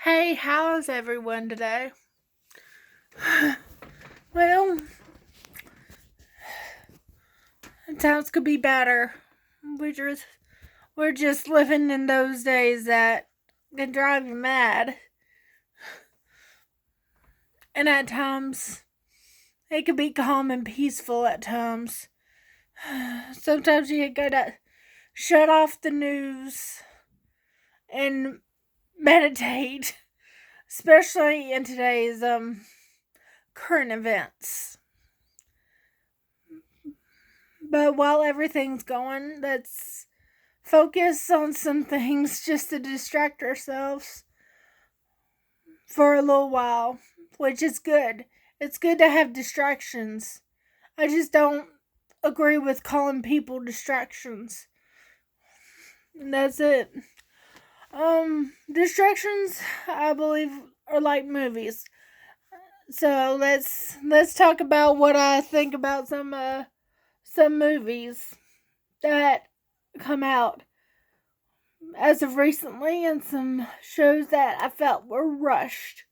Hey, how's everyone today? Well, times could be better. We're just we're just living in those days that can drive you mad, and at times it could be calm and peaceful. At times, sometimes you gotta shut off the news and meditate, especially in today's current events. But while everything's going, let's focus on some things just to distract ourselves for a little while, which is good. It's good to have distractions. I just don't agree with calling people distractions. And that's it. Distractions, I believe, are like movies. So let's talk about what I think about some movies that come out as of recently, and some shows that I felt were rushed.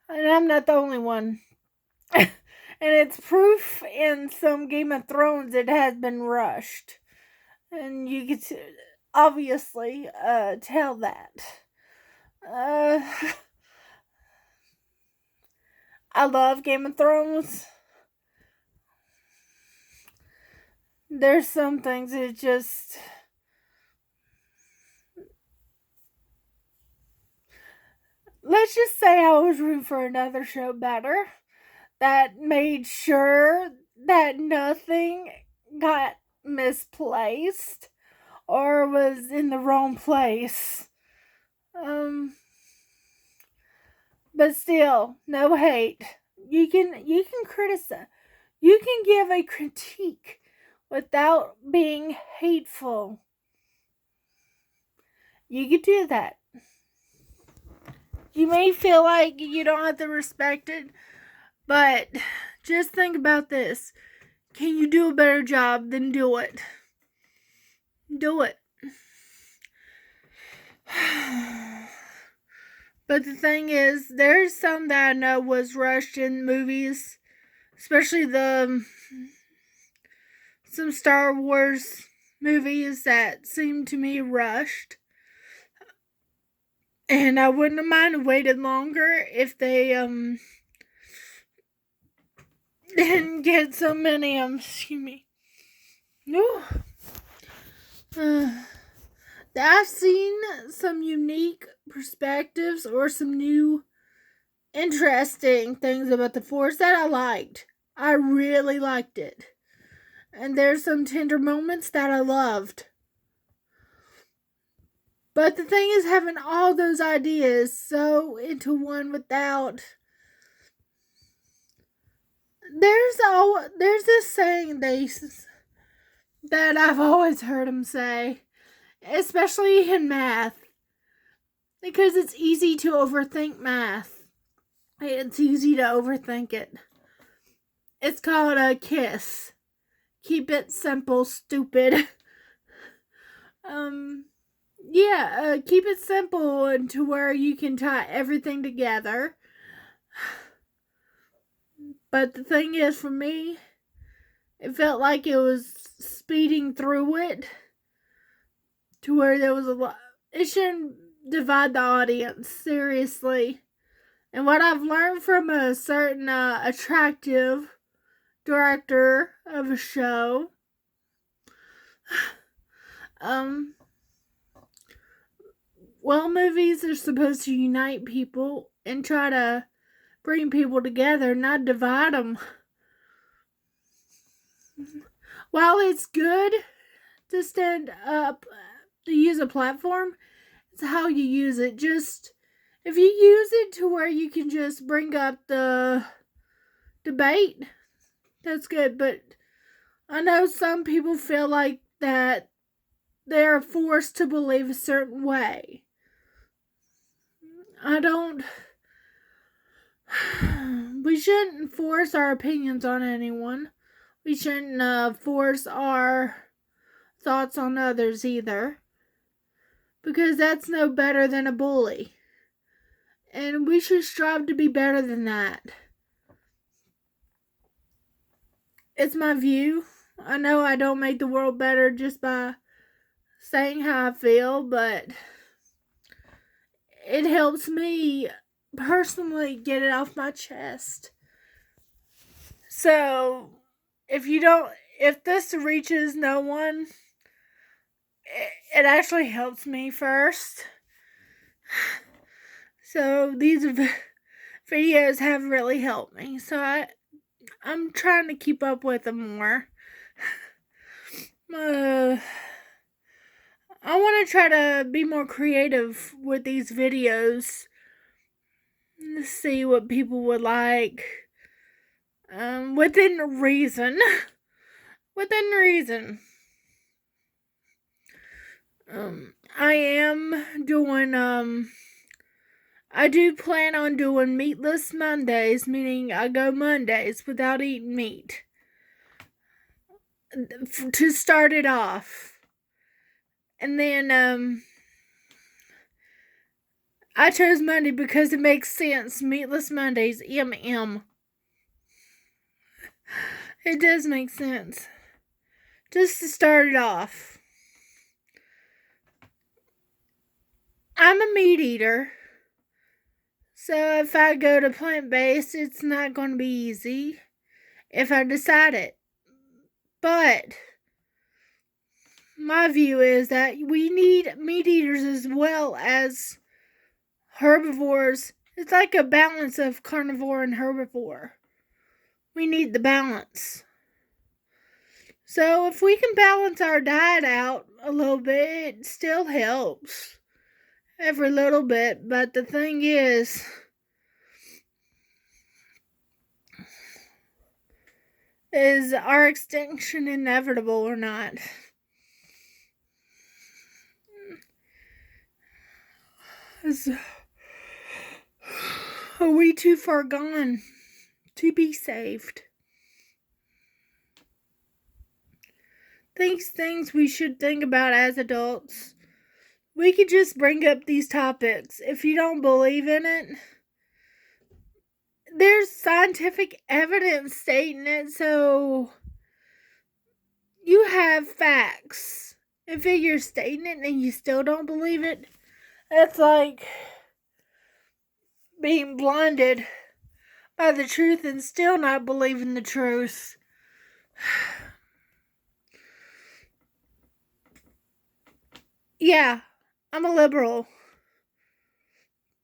And I'm not the only one. And it's proof in some Game of Thrones it has been rushed. And you can obviously tell that. Uh, I love Game of Thrones. There's some things that just. Let's just say I was rooting for another show better that made sure that nothing got misplaced or was in the wrong place. Um, but still, no hate. You can criticize. You can give a critique without being hateful. You can do that. You may feel like you don't have to respect it, but just think about this. Can you do a better job? Then do it. Do it. But the thing is, there's some that I know was rushed in movies, especially the some Star Wars movies that seemed to me rushed. And I wouldn't have minded waited longer if they didn't get so many excuse me. No. I've seen some unique perspectives or some new interesting things about the Force that I liked. I really liked it. And there's some tender moments that I loved. But the thing is, having all those ideas so into one without. There's this saying that I've always heard him say, especially in math, because it's easy to overthink math. It's easy to overthink it. It's called a KISS. Keep it simple, stupid. Keep it simple and to where you can tie everything together. But the thing is, for me, it felt like it was speeding through it to where there was a lot. It shouldn't divide the audience, seriously. And what I've learned from a certain attractive director of a show, movies are supposed to unite people and try to bring people together, not divide them. While it's good to stand up, to use a platform, it's how you use it. Just if you use it to where you can just bring up the debate, that's good. But I know some people feel like that they're forced to believe a certain way. I don't. We shouldn't force our opinions on anyone. We shouldn't force our thoughts on others either. Because that's no better than a bully. And we should strive to be better than that. It's my view. I know I don't make the world better just by saying how I feel, but it helps me personally get it off my chest. So, if this reaches no one, it actually helps me first. So, these videos have really helped me. So, I'm trying to keep up with them more. I want to try to be more creative with these videos. Let's see what people would like. Within reason. Within reason. I am doing, I do plan on doing meatless Mondays, meaning I go Mondays without eating meat. To start it off. And then, I chose Monday because it makes sense. Meatless Mondays, MM. It does make sense. Just to start it off. I'm a meat eater. So if I go to plant-based, it's not going to be easy if I decide it. But my view is that we need meat eaters as well as herbivores. It's like a balance of carnivore and herbivore. We need the balance. So if we can balance our diet out a little bit, it still helps. Every little bit. But the thing is our extinction inevitable or not? Are we too far gone to be saved? These things we should think about as adults. We could just bring up these topics. If you don't believe in it, there's scientific evidence stating it, so you have facts and figures stating it and you still don't believe it. That's like being blinded by the truth and still not believing the truth. Yeah, I'm a liberal.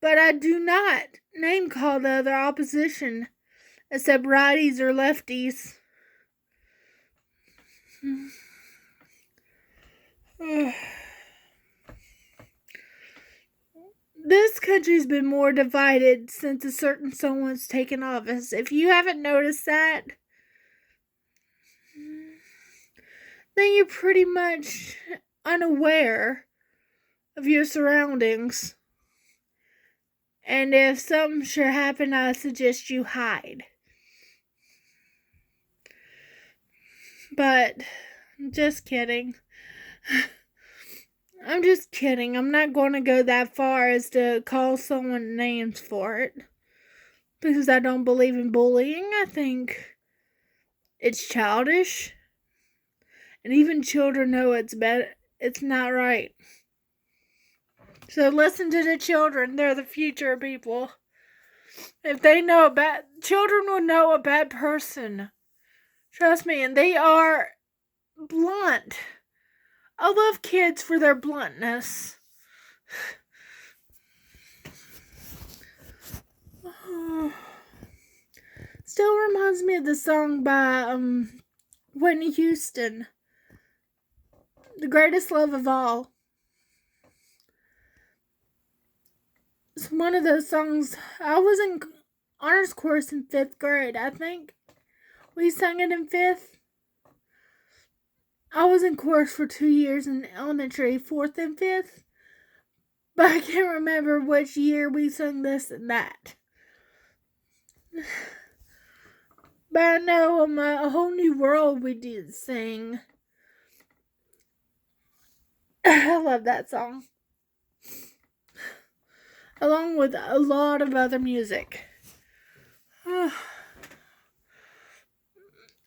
But I do not name call the other opposition, except righties or lefties. This country's been more divided since a certain someone's taken office. If you haven't noticed that, then you're pretty much unaware of your surroundings. And if something should happen, I suggest you hide. But, just kidding. I'm just kidding. I'm not going to go that far as to call someone names for it. Because I don't believe in bullying. I think it's childish. And even children know it's not right. So listen to the children. They're the future people. If they know children will know a bad person. Trust me, and they are blunt. I love kids for their bluntness. Still reminds me of the song by Whitney Houston. The Greatest Love of All. It's one of those songs. I was in honors course in 5th grade, I think. We sang it in 5th. I was in course for 2 years in elementary, 4th and 5th. But I can't remember which year we sung this and that. But I know A Whole New World we did sing. I love that song. Along with a lot of other music.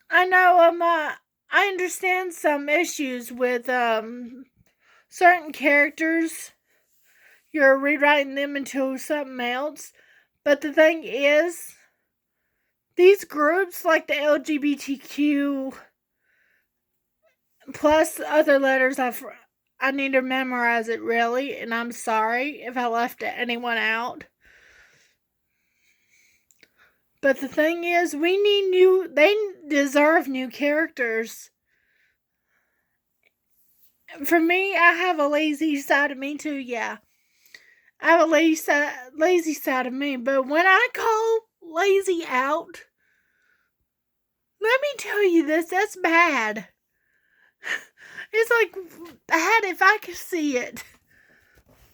I know I understand some issues with certain characters. You're rewriting them into something else. But the thing is, these groups like the LGBTQ plus other letters, I need to memorize it really, and I'm sorry if I left anyone out. But the thing is, they deserve new characters. For me, I have a lazy side of me too, yeah. I have a lazy side of me, but when I call lazy out, let me tell you this, that's bad. It's like bad if I could see it.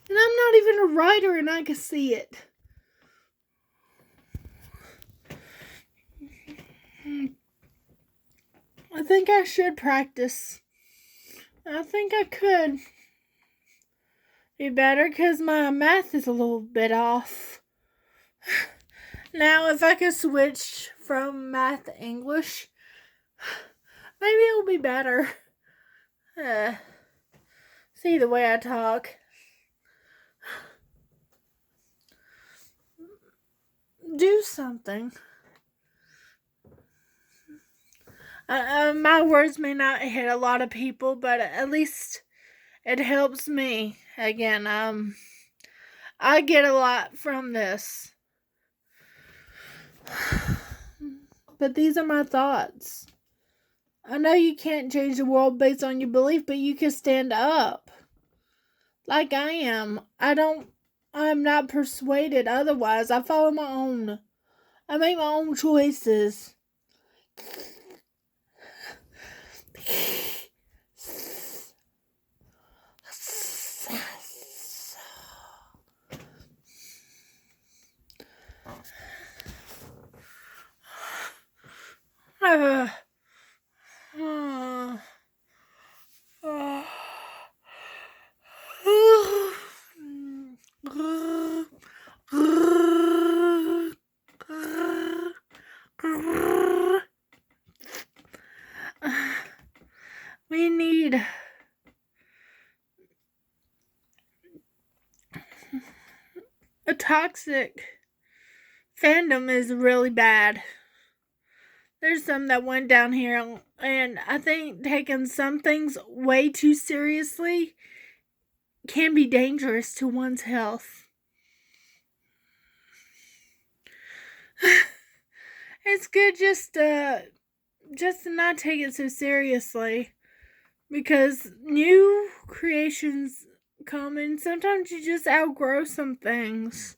And I'm not even a writer and I can see it. I think I should practice. I think I could be better because my math is a little bit off. Now, if I could switch from math to English, maybe it'll be better. See the way I talk. Do something. My words may not hit a lot of people, but at least it helps me. Again, I get a lot from this. But these are my thoughts. I know you can't change the world based on your belief, but you can stand up. Like I am. I'm not persuaded otherwise. I follow my own. I make my own choices. We need a toxic fandom is really bad. There's some that went down here, and I think taking some things way too seriously can be dangerous to one's health. It's good just to not take it so seriously, because new creations come and sometimes you just outgrow some things.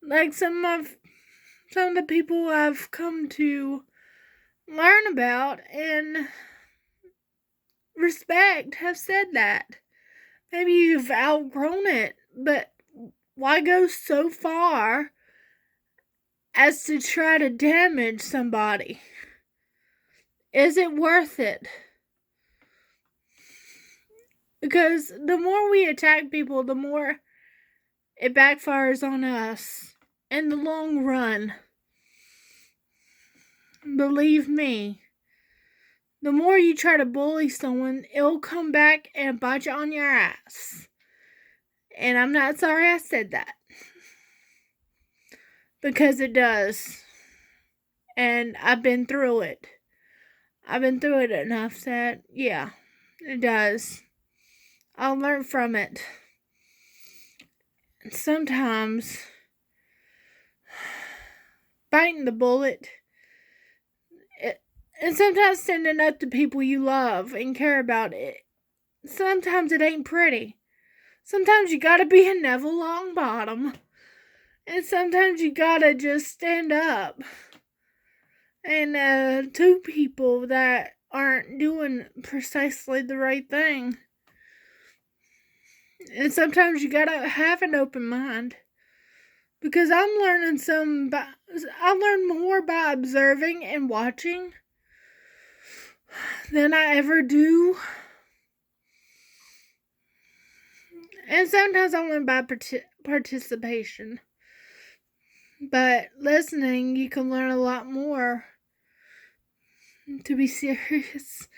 Like some of the people I've come to learn about and respect have said that. Maybe you've outgrown it, but why go so far as to try to damage somebody? Is it worth it? Because the more we attack people, the more it backfires on us in the long run. Believe me, the more you try to bully someone, it'll come back and bite you on your ass. And I'm not sorry I said that. Because it does. And I've been through it. I've been through it enough that, yeah, it does. I'll learn from it. And sometimes, biting the bullet, and sometimes standing up to people you love and care about it. Sometimes it ain't pretty. Sometimes you gotta be a Neville Longbottom. And sometimes you gotta just stand up. And to people that aren't doing precisely the right thing. And sometimes you gotta have an open mind. Because I learn more by observing and watching than I ever do And sometimes only by participation. But listening, you can learn a lot more. To be serious,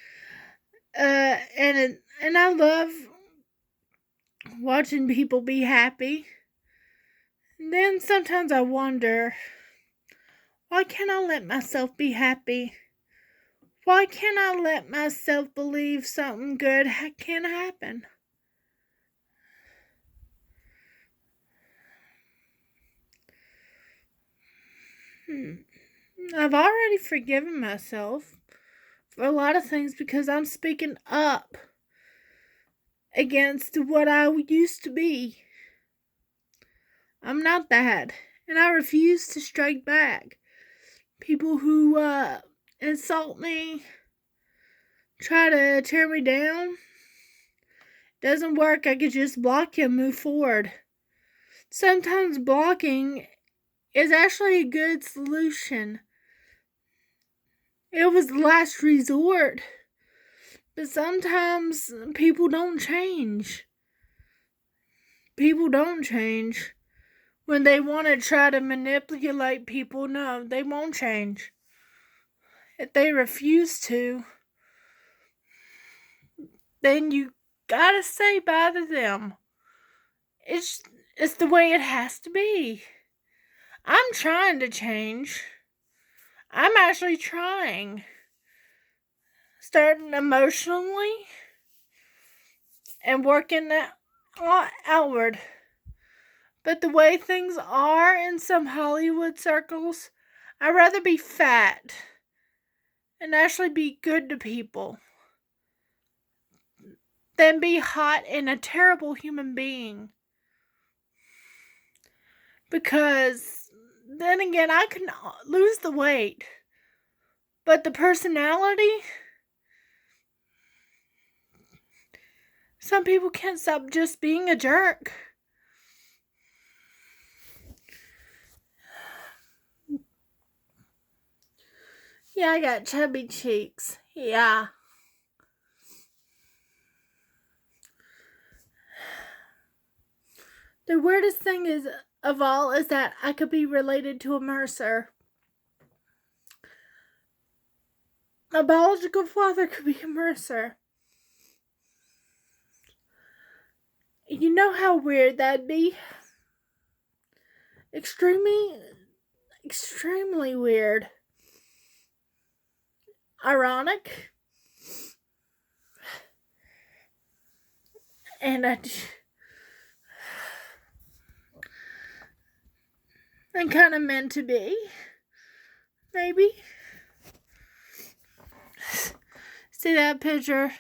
and I love watching people be happy. And then sometimes I wonder, why can't I let myself be happy? Why can't I let myself believe something good can happen? I've already forgiven myself for a lot of things because I'm speaking up against what I used to be. I'm not that, and I refuse to strike back. People who insult me, try to tear me down, doesn't work. I could just block you and move forward. Sometimes blocking is actually a good solution. It was the last resort. But sometimes people don't change. People don't change. When they want to try to manipulate people, no, they won't change. If they refuse to, then you gotta say bye to them. It's the way it has to be. I'm trying to change. I'm actually trying. Starting emotionally and working outward. But the way things are in some Hollywood circles, I'd rather be fat and actually be good to people than be hot and a terrible human being. Because then again, I can lose the weight, but the personality, some people can't stop just being a jerk. Yeah, I got chubby cheeks. Yeah. The weirdest thing of all is that I could be related to a Mercer. My biological father could be a Mercer. You know how weird that'd be? Extremely weird. Ironic. And kind of meant to be. Maybe. See that picture?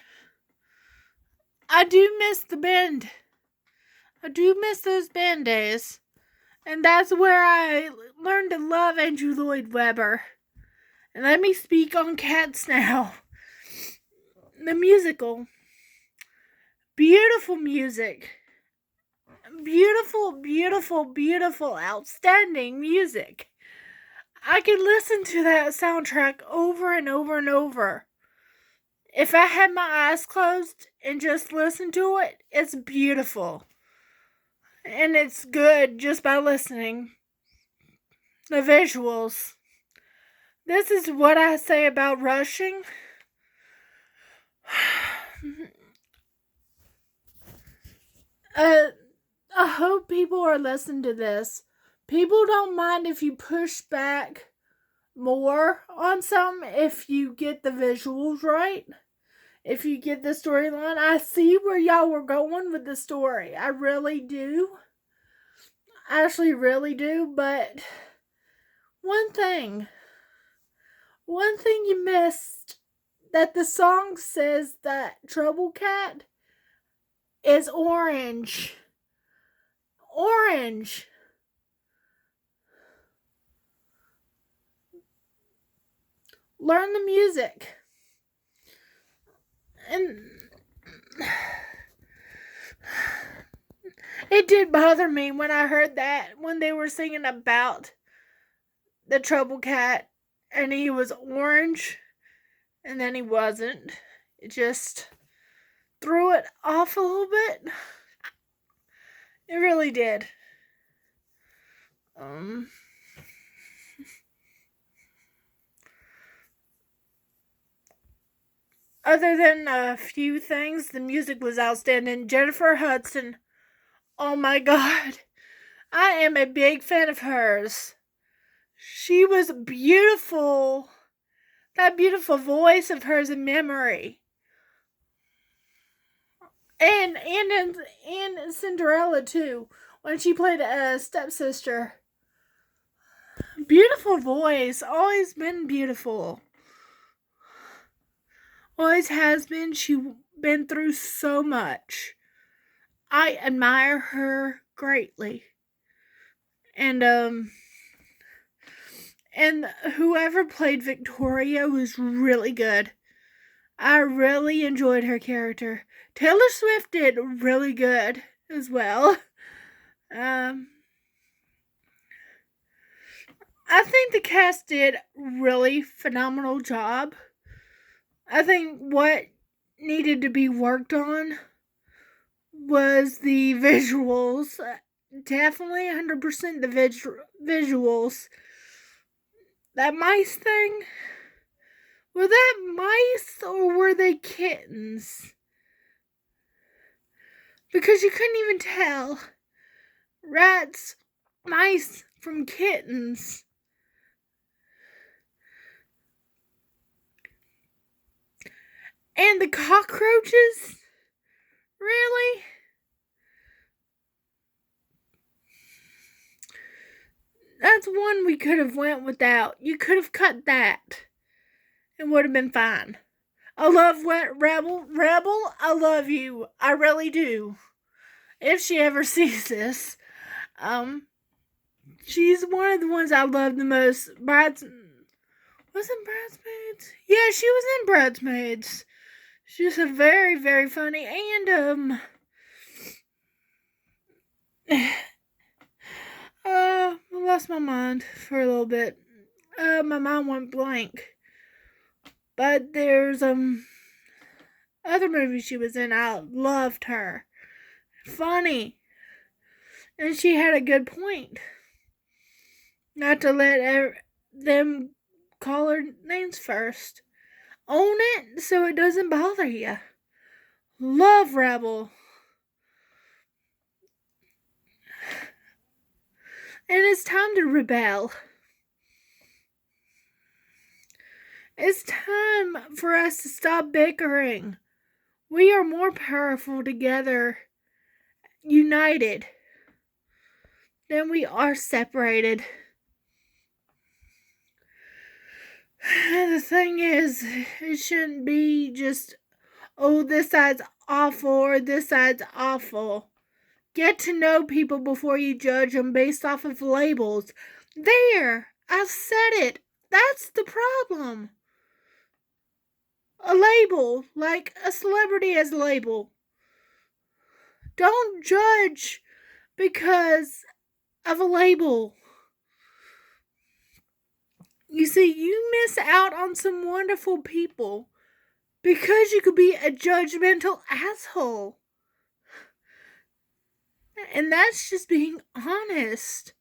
I do miss the band. I do miss those band days. And that's where I learned to love Andrew Lloyd Webber. And let me speak on Cats now. The musical. Beautiful music. Beautiful, outstanding music. I could listen to that soundtrack over and over and over. If I had my eyes closed and just listened to it, it's beautiful. And it's good just by listening. The visuals. This is what I say about rushing. I hope people are listening to this. People don't mind if you push back more on some if you get the visuals right. If you get the storyline. I see where y'all were going with the story. I really do. I actually really do. But one thing you missed, that the song says that Trouble Cat is orange. Orange. Learn the music. And it did bother me when I heard that, when they were singing about the Trouble Cat and he was orange and then he wasn't. It just threw it off a little bit. It really did. Um, Other than a few things, the music was outstanding. Jennifer Hudson, oh my god, I am a big fan of hers. She was beautiful. That beautiful voice of hers in Memory. And Cinderella too, when she played a stepsister. Beautiful voice, always been beautiful. Always has been. She's been through so much. I admire her greatly. And and whoever played Victoria was really good. I really enjoyed her character. Taylor Swift did really good as well. Um, I think the cast did really phenomenal job. I think what needed to be worked on was the visuals. Definitely 100% the visuals. That mice thing, were that mice or were they kittens? Because you couldn't even tell rats, mice from kittens. And the cockroaches? Really? That's one we could have went without. You could have cut that. It would have been fine. I love what Rebel. Rebel, I love you. I really do. If she ever sees this. She's one of the ones I love the most. Wasn't Bridesmaids? Yeah, she was in Bridesmaids. She's a very, very funny and I lost my mind for a little bit. My mind went blank. But there's other movies she was in. I loved her. Funny. And she had a good point. Not to let them call her names first. Own it so it doesn't bother you. Love Rebel. And it's time to rebel. It's time for us to stop bickering. We are more powerful together, united, than we are separated. The thing is, it shouldn't be just, oh, this side's awful or this side's awful. Get to know people before you judge them based off of labels. There! I've said it. That's the problem. A label, like a celebrity as a label. Don't judge because of a label. You see, you miss out on some wonderful people because you could be a judgmental asshole. And that's just being honest.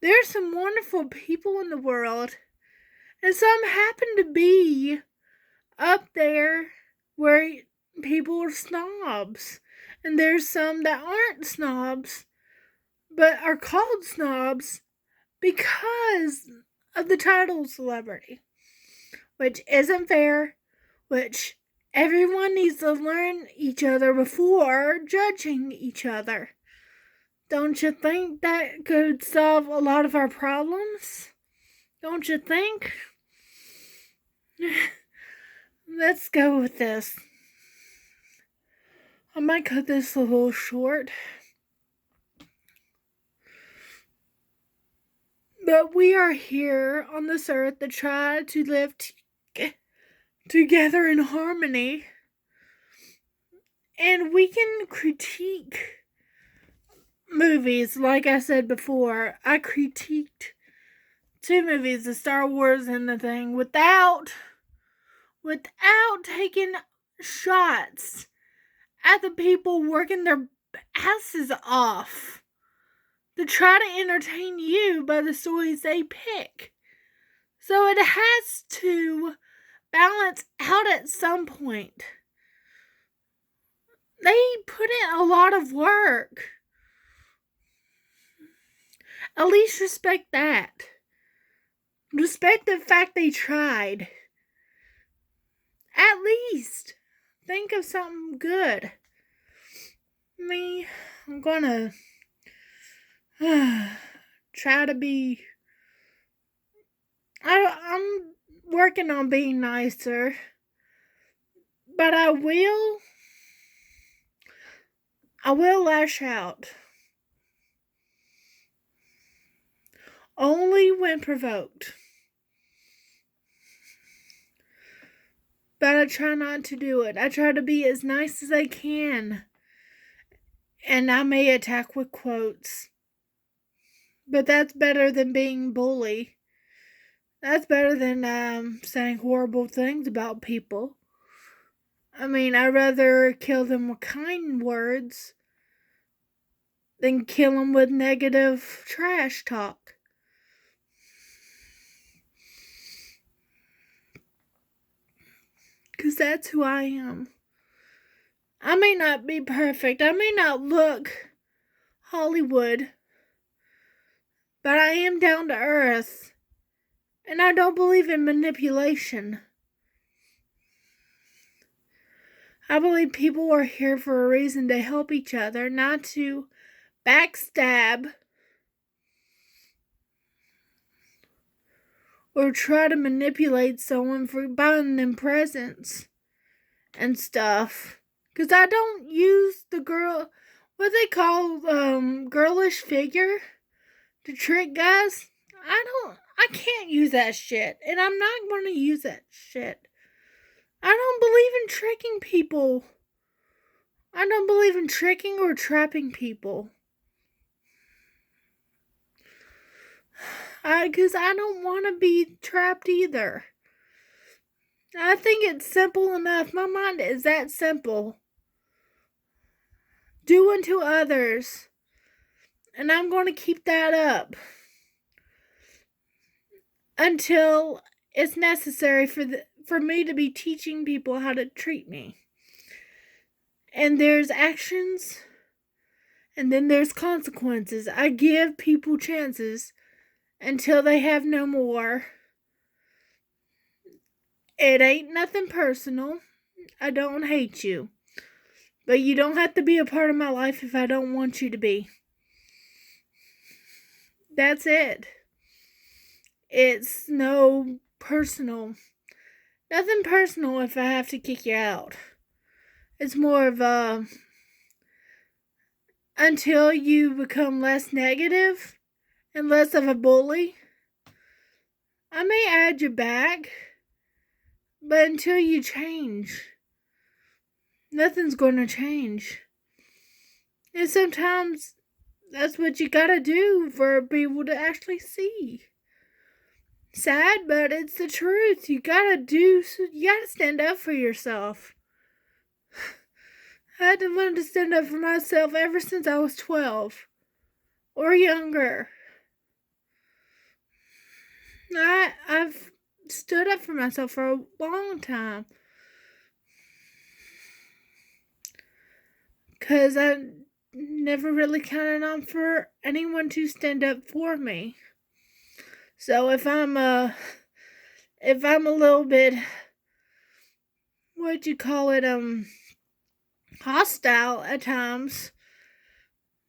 There's some wonderful people in the world, and some happen to be up there where people are snobs. And there's some that aren't snobs, but are called snobs because of the title celebrity. Which isn't fair, which everyone needs to learn each other before judging each other. Don't you think that could solve a lot of our problems? Don't you think? Let's go with this. I might cut this a little short. But we are here on this earth to try to live together in harmony. And we can critique movies, like I said before. I critiqued 2 movies, the Star Wars and the thing, without taking shots at the people working their asses off to try to entertain you by the stories they pick. So it has to balance out at some point. They put in a lot of work. At least respect that. Respect the fact they tried. At least think of something good. Me, I'm gonna try to be. I'm working on being nicer, but I will lash out. Only when provoked. But I try not to do it. I try to be as nice as I can. And I may attack with quotes. But that's better than being bully. That's better than saying horrible things about people. I mean, I'd rather kill them with kind words than kill them with negative trash talk. Because that's who I am. I may not be perfect. I may not look Hollywood. But I am down to earth. And I don't believe in manipulation. I believe people are here for a reason, to help each other, not to backstab or try to manipulate someone for buying them presents and stuff. Because I don't use the what they call girlish figure to trick guys. I can't use that shit, and I'm not going to use that shit. I don't believe in tricking people. I don't believe in tricking or trapping people. Because I don't want to be trapped either. I think it's simple enough. My mind is that simple. Do unto others. And I'm going to keep that up until it's necessary for me to be teaching people how to treat me. And there's actions, and then there's consequences. I give people chances until they have no more. It ain't nothing personal. I don't hate you. But you don't have to be a part of my life if I don't want you to be. That's it. It's no personal. Nothing personal if I have to kick you out. It's more of a, until you become less negative and less of a bully, I may add you back, but until you change, nothing's going to change. And sometimes that's what you gotta do for people to actually see. Sad, but it's the truth. You gotta stand up for yourself. I had to learn to stand up for myself ever since I was 12 or younger. I've stood up for myself for a long time. Because I never really counted on for anyone to stand up for me. So if I'm a little bit, what'd you call it, hostile at times,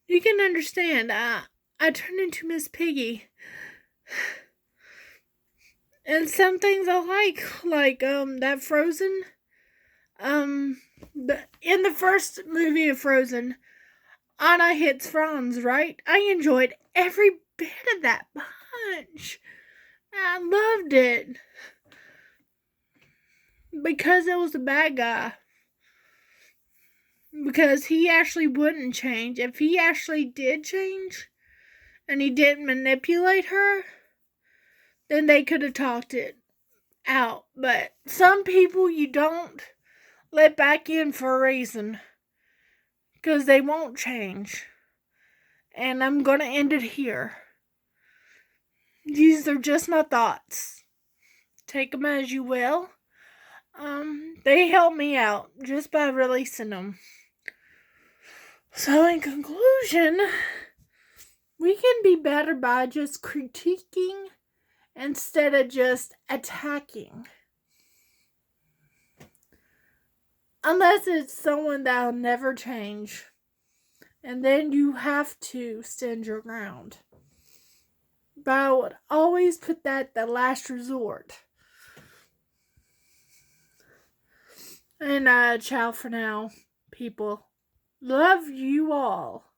you can understand. I turned into Miss Piggy. And some things I like that Frozen, in the first movie of Frozen, Anna hits Franz, right? I enjoyed every bit of that punch. I loved it. Because it was a bad guy. Because he actually wouldn't change. If he actually did change, and he didn't manipulate her, then they could have talked it out. But some people you don't let back in for a reason. because they won't change. And I'm going to end it here. These are just my thoughts. Take them as you will. They help me out just by releasing them. So, in conclusion, we can be better by just critiquing instead of just attacking. Unless it's someone that'll never change. And then you have to stand your ground. But I would always put that the last resort. And ciao for now, people. Love you all.